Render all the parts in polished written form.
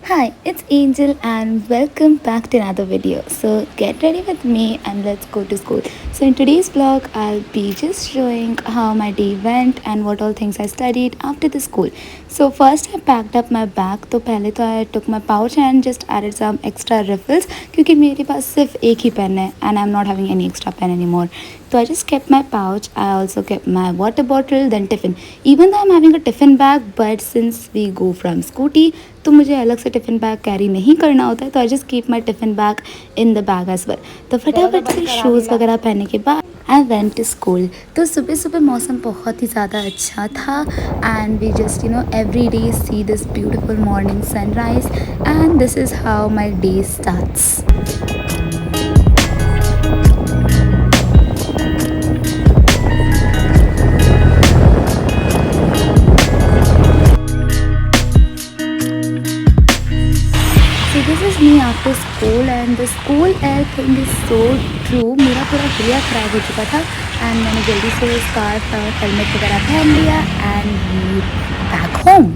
Hi, it's Angel and welcome back to another video. So get ready with me and let's go to school. So in today's vlog, I'll be just showing how my day went and what all things I studied after the school. So first I packed up my bag. तो पहले तो I took my pouch and just added some extra refills क्योंकि मेरे पास सिर्फ एक ही pen है and I'm not having any extra pen anymore. So I just kept my pouch. I also kept my water bottle, then tiffin. Even though I'm having a tiffin bag, but since we go from scooty, तो मुझे अलग से tiffin bag carry नहीं करना होता है, तो I just keep my tiffin bag in the bag as well. तो फटाफट से शूज़ वगैरह पहनने के बाद आई वेंट टू स्कूल. तो सुबह सुबह मौसम बहुत ही ज़्यादा अच्छा था and we just every day see this beautiful morning sunrise and this is how my day starts. This is me after school and the school air thing is so true. मेरा पूरा हिलिया ख़राब हो चुका था एंड मैंने जल्दी से scarf और हेलमेट वगैरह पहन लिया एंड बैक होम.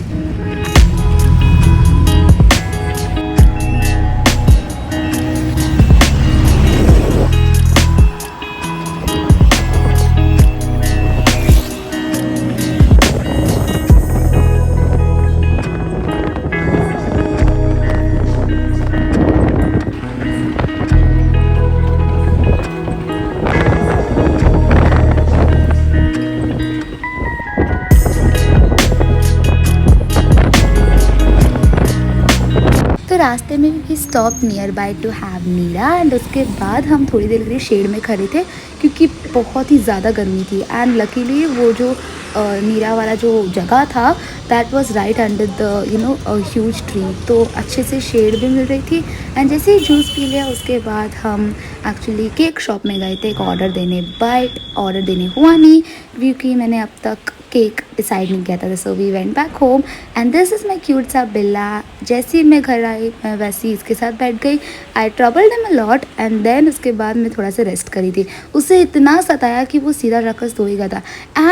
तो रास्ते में भी stop nearby to have neera and उसके बाद हम थोड़ी देर के लिए शेड में खड़े थे क्योंकि बहुत ही ज़्यादा गर्मी थी एंड लकीली वो जो नीरा वाला जो जगह था that was right under the huge tree, तो अच्छे से शेड भी मिल रही थी. एंड जैसे ही जूस पी लिया उसके बाद हम एक्चुअली केक शॉप में गए थे एक ऑर्डर देने, बट ऑर्डर देने हुआ नहीं क्योंकि मैंने अब तक केक डिसाइड नहीं किया था. So we went back home and this is my cute सा बिल्ला. जैसे ही मैं घर आई मैं वैसे ही इसके साथ बैठ गई. I troubled him a lot and then उसके बाद मैं थोड़ा सा रेस्ट करी थी. उसे इतना सताया कि वो सीधा रखकर सो ही गया था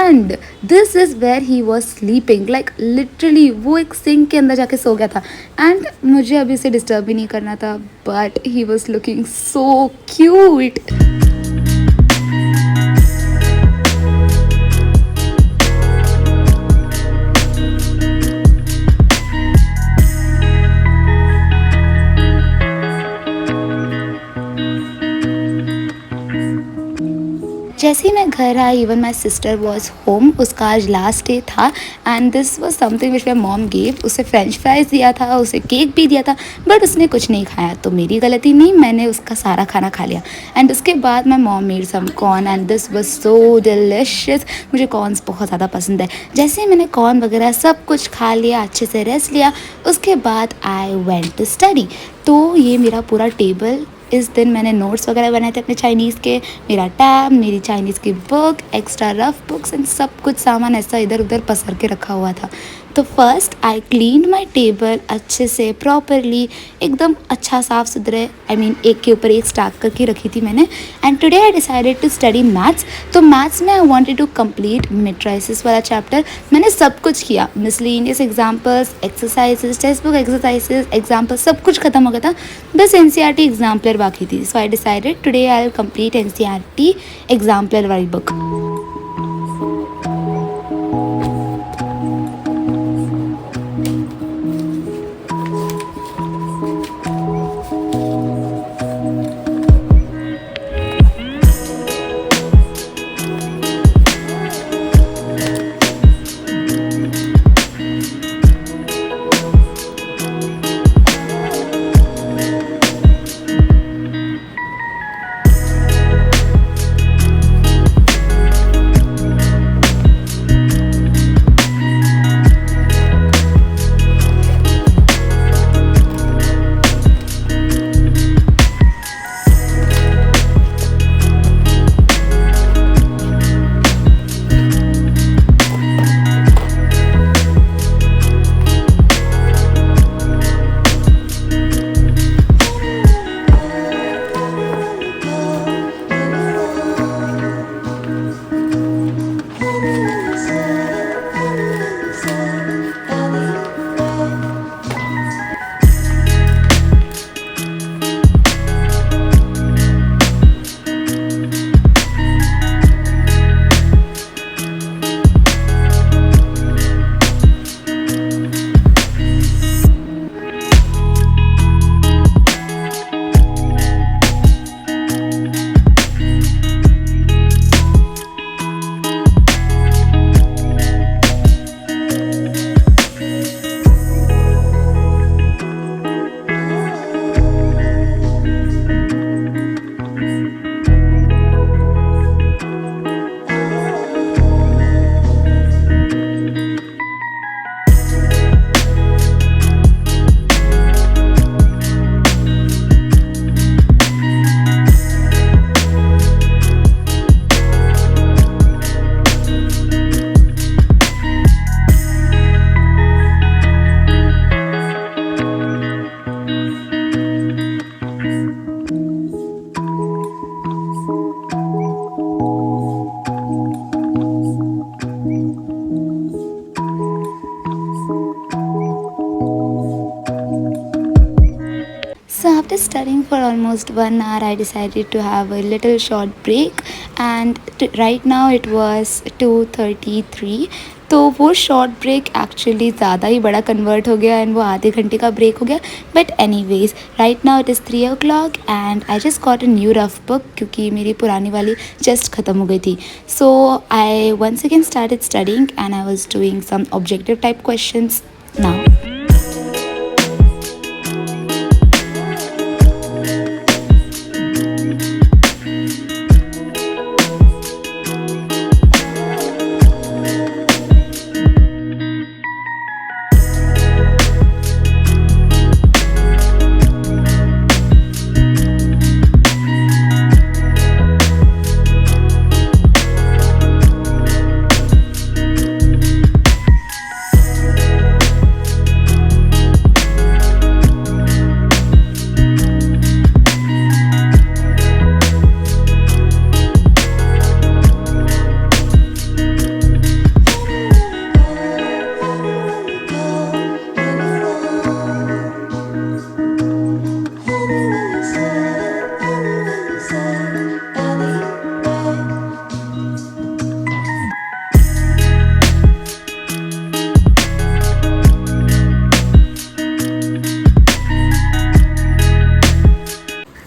and this is where he was sleeping like literally. वो एक सिंक के अंदर जाके सो गया था एंड मुझे अभी उसे डिस्टर्ब भी नहीं करना था but he was looking so cute. जैसे ही मैं घर I even my sister was home. उसका आज लास्ट डे था and this was something which my mom gave. उसे फ्रेंच फ्राइज दिया था, उसे केक भी दिया था बट उसने कुछ नहीं खाया, तो मेरी गलती नहीं, मैंने उसका सारा खाना खा लिया. एंड उसके बाद my mom made some corn and this was so delicious. मुझे कॉर्नस बहुत ज़्यादा पसंद है. जैसे ही मैंने कॉर्न वगैरह सब कुछ खा लिया, अच्छे से रेस्ट लिया, उसके बाद आई वेंट टू स्टडी. तो ये मेरा पूरा टेबल. इस दिन मैंने नोट्स वगैरह बनाए थे अपने चाइनीज़ के, मेरा टैब, मेरी चाइनीज़ की book, extra rough books and सब कुछ सामान ऐसा इधर उधर पसर के रखा हुआ था. तो फर्स्ट आई क्लीन्ड माई टेबल अच्छे से प्रॉपरली, एकदम अच्छा साफ़ सुथरे, आई मीन एक के ऊपर एक स्टैक करके रखी थी मैंने. And today I decided to study maths. तो मैथ्स में I wanted to complete matrices वाला चैप्टर. मैंने सब कुछ किया, miscellaneous examples, exercises, textbook exercises, example सब कुछ खत्म हो गया था, बस एनसीईआरटी एग्जाम्पलर बाकी थी. So I decided today I will complete NCERT exemplar वाली book. after studying for almost 1 hour, I decided to have a little short break, and right now it was 2:33. तो वो शॉर्ट ब्रेक एक्चुअली ज़्यादा ही बड़ा convert हो गया and वो आधे घंटे का ब्रेक हो गया. But any ways right now it is 3 o'clock and I just got a new rough book क्योंकि मेरी पुरानी वाली जस्ट ख़त्म हो गई थी. So I once again started studying and I was doing some objective type questions now.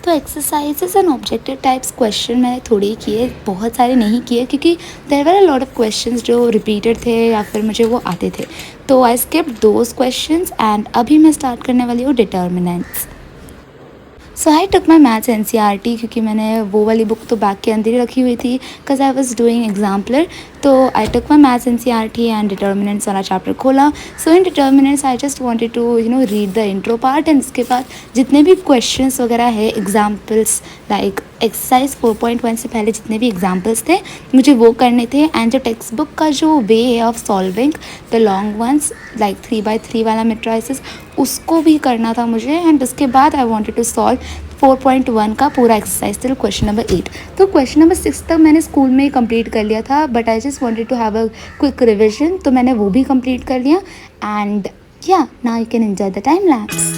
तो exercises and objective types question मैंने थोड़े ही किए, बहुत सारे नहीं किए क्योंकि there were a lot of questions जो रिपीटेड थे या फिर मुझे वो आते थे. तो आई स्किप्ड दोज क्वेश्चंस एंड अभी मैं स्टार्ट करने वाली हूँ determinants. So I took my maths NCERT क्योंकि मैंने वो वाली बुक तो बैग के अंदर ही रखी हुई थी because I was doing exemplar. तो I took my maths NCERT and determinants वाला चैप्टर खोला. So in determinants I just wanted to read the intro part and उसके बाद जितने भी क्वेश्चंस वगैरह है एग्जाम्पल्स लाइक एक्सरसाइज 4.1 से पहले जितने भी एग्जाम्पल्स थे मुझे वो करने थे. एंड जो टेक्स्ट बुक का जो वे है of solving the long ones like 3x3 वाला मेट्राइसिस उसको भी करना था मुझे. एंड उसके बाद आई वांटेड टू सॉल्व 4.1 का पूरा एक्सरसाइज टिल क्वेश्चन नंबर 8. तो क्वेश्चन नंबर 6 तक मैंने स्कूल में ही कंप्लीट कर लिया था but I just wanted to have a quick revision, तो मैंने वो भी कंप्लीट कर लिया. And yeah now you can enjoy the time lapse.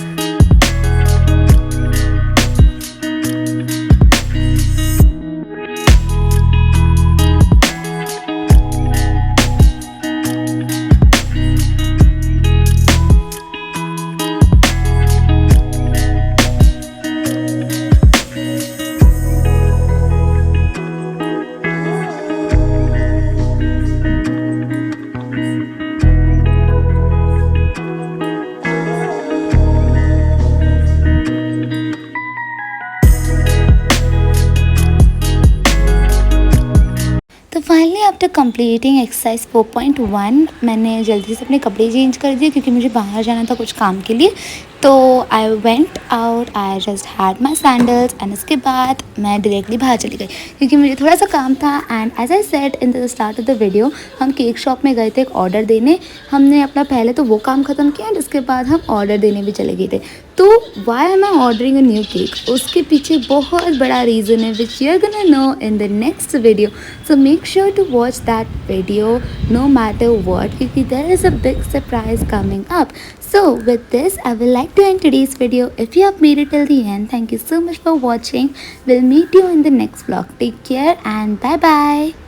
तो फाइनली आफ्टर कंप्लीटिंग एक्सरसाइज 4.1 मैंने जल्दी से अपने कपड़े चेंज कर दिए क्योंकि मुझे बाहर जाना था कुछ काम के लिए. तो I went out, I just had my sandals and उसके बाद मैं डायरेक्टली बाहर चली गई क्योंकि मुझे थोड़ा सा काम था. And as I said in the start of the video हम केक शॉप में गए थे एक ऑर्डर देने. हमने अपना पहले तो वो काम ख़त्म किया एंड उसके बाद हम ऑर्डर देने भी चले गए थे. तो why am I ordering a new cake, उसके पीछे बहुत बड़ा रीज़न है which you are gonna know in the next video. So make sure to watch that video no matter what क्योंकि there is a big surprise coming up. So with this I will like to end today's video. If you have made it till the end, thank you so much for watching. We'll meet you in the next vlog. Take care and bye bye.